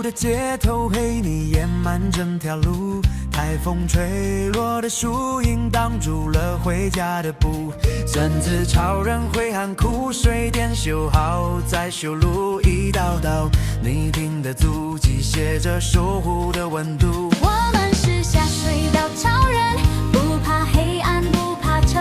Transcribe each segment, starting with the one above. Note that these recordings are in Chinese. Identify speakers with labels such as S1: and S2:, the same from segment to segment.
S1: 的街头，黑泥掩满整条路。台风吹落的树影挡住了回家的步。孙子超人挥汗苦水点修好再修路，一道道泥泞的足迹写着守护的温度。
S2: 我们是下水道超人，不怕黑暗不怕丑，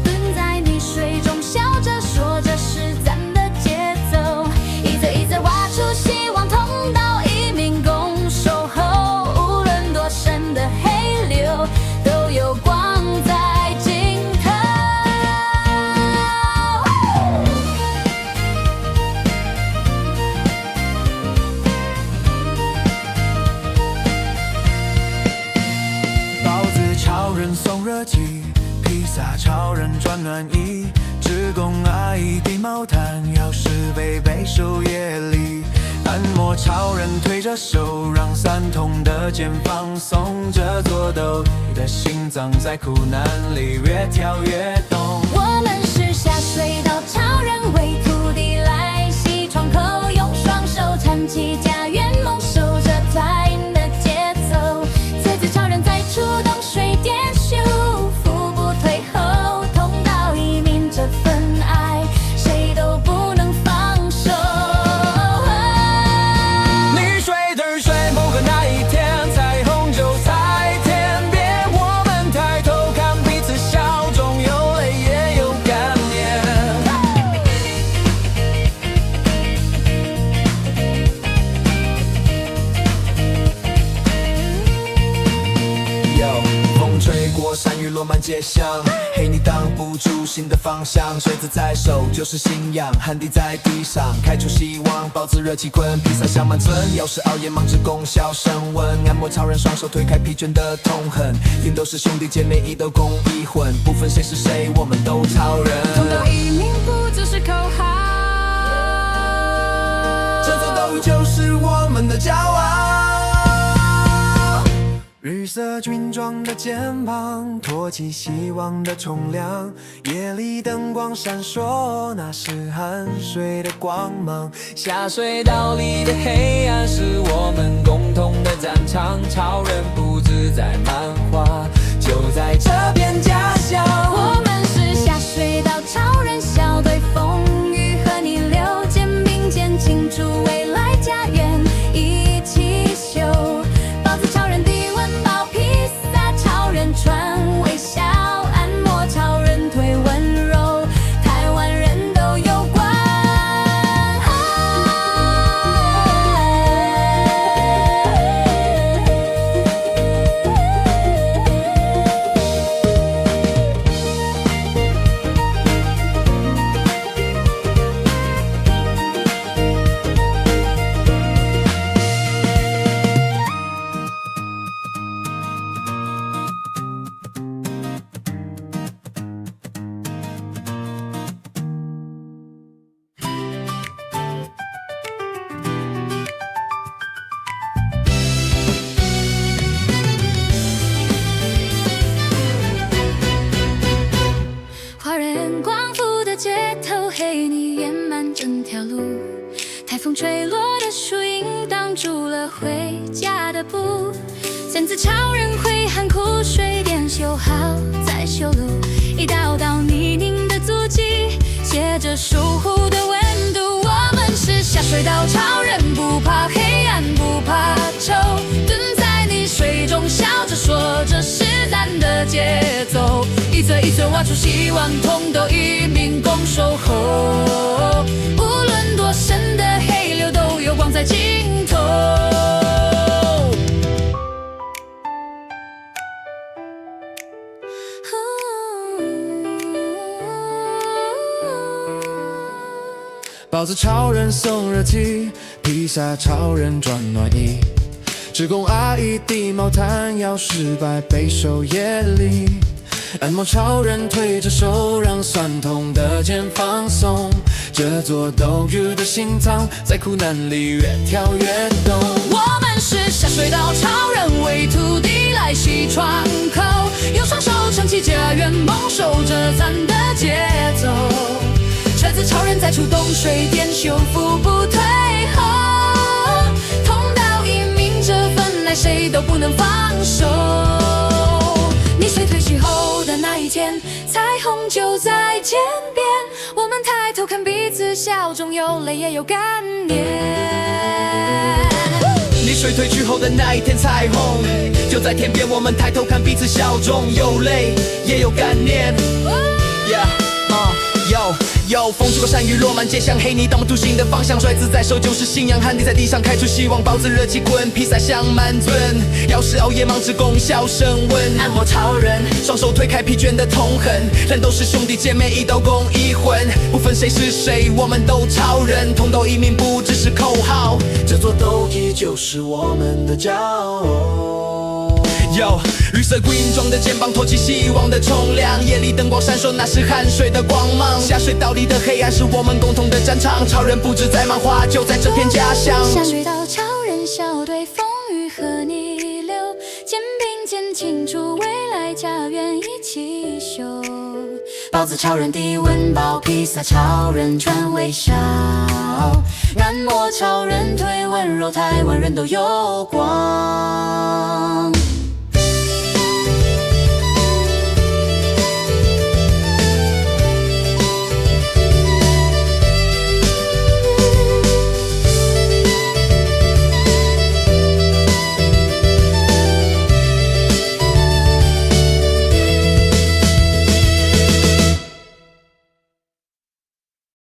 S2: 蹲在泥水中笑着说这是咱的节奏，一则一则挖出希望通道，一民共守候，无论多深的黑流都有光在尽头。
S1: 包子超人送热气，披萨超人转暖衣，职工阿姨递毛毯，钥匙被备收夜里。按摩超人推着手，让酸痛的肩放松，这座斗鱼的心脏在苦难里越跳越动。
S2: 我们是下水道超人，为土地来洗窗口，用双手撑起家园梦，守着团的节奏。次子超人在出动水电修复不退后，通道移民这份爱谁都不能放手。
S1: 你睡的睡不可那一天，彩虹就在天边，我们抬头看彼此笑中有泪也有感念。风吹过山雨落满街巷，黑泥挡不住心的方向，锤子在手就是信仰，汗滴在地上开出希望，包子热气滚，披萨香满村，钥匙熬夜忙着供销升温，按摩超人双手推开疲倦的痛恨，天都是兄弟姐妹一斗共一魂，不分谁是谁我们都超人，
S2: 通道移民不就是口号，
S1: 这座斗鱼就是我们的骄傲。绿色军装的肩膀，托起希望的冲凉。夜里灯光闪烁，那是汗水的光芒。下水道里的黑暗是我们共同的战场。超人不止在漫画，就在这片家乡。
S2: 我们是下水道超人，笑对风雨和逆流，肩并肩庆祝未来家园一起修。包子超人递温饱，披萨超人传微笑，按摩超人推温柔，台湾人都有关。华人光复的街头，黑泥掩满整条路，台风吹落的树影挡住了回家的步。孙子超人挥汗苦水点修好再修路，一道道泥泞的足迹写着守护的温度。我们是下水道超人，不怕黑暗不怕丑，蹲在泥水中笑着说这是咱的节奏，一则一则挖出希望，同斗一民共守候，无论多深的黑流都有光在尽头。
S1: 包子超人送热气，披萨超人转暖衣，职工阿姨递毛毯，钥匙摆备收夜里。按摩超人推着手，让酸痛的肩放松，这座斗鱼的心脏在苦难里越跳越动。
S2: 我们是下水道超人，为土地来洗窗口，用双手撑起家园梦，守着咱的节奏。车子超人在出动，水电修复不退后，通道一都不能放手。溺水退去后的那一天，彩虹就在天边，我们抬头看彼此，笑中有泪也有感念。
S3: 溺水退去后的那一天，彩虹就在天边，我们抬头看彼此，笑中有泪也有感念。风吹过山雨，落满街巷，黑泥荡不出新的方向，骰子在手就是信仰，汗滴在地上开出希望，包子热气滚，披萨香满尊。要是熬夜忙只供笑声温，按摩超人，双手推开疲倦的痛恨，人都是兄弟姐妹，一刀攻一魂，不分谁是谁，我们都超人，同斗一命不只是口号，这座斗依旧是我们的骄傲。绿色军装的肩膀托起希望的冲量，夜里灯光闪烁，那是汗水的光芒。下水道里的黑暗是我们共同的战场，超人不止在漫画，就在这片家乡。
S2: 下水道超人笑对风雨和逆流，肩并肩庆祝未来家园一起修。包子超人递温饱，披萨超人传微笑，按摩超人腿温柔，台湾人都有光。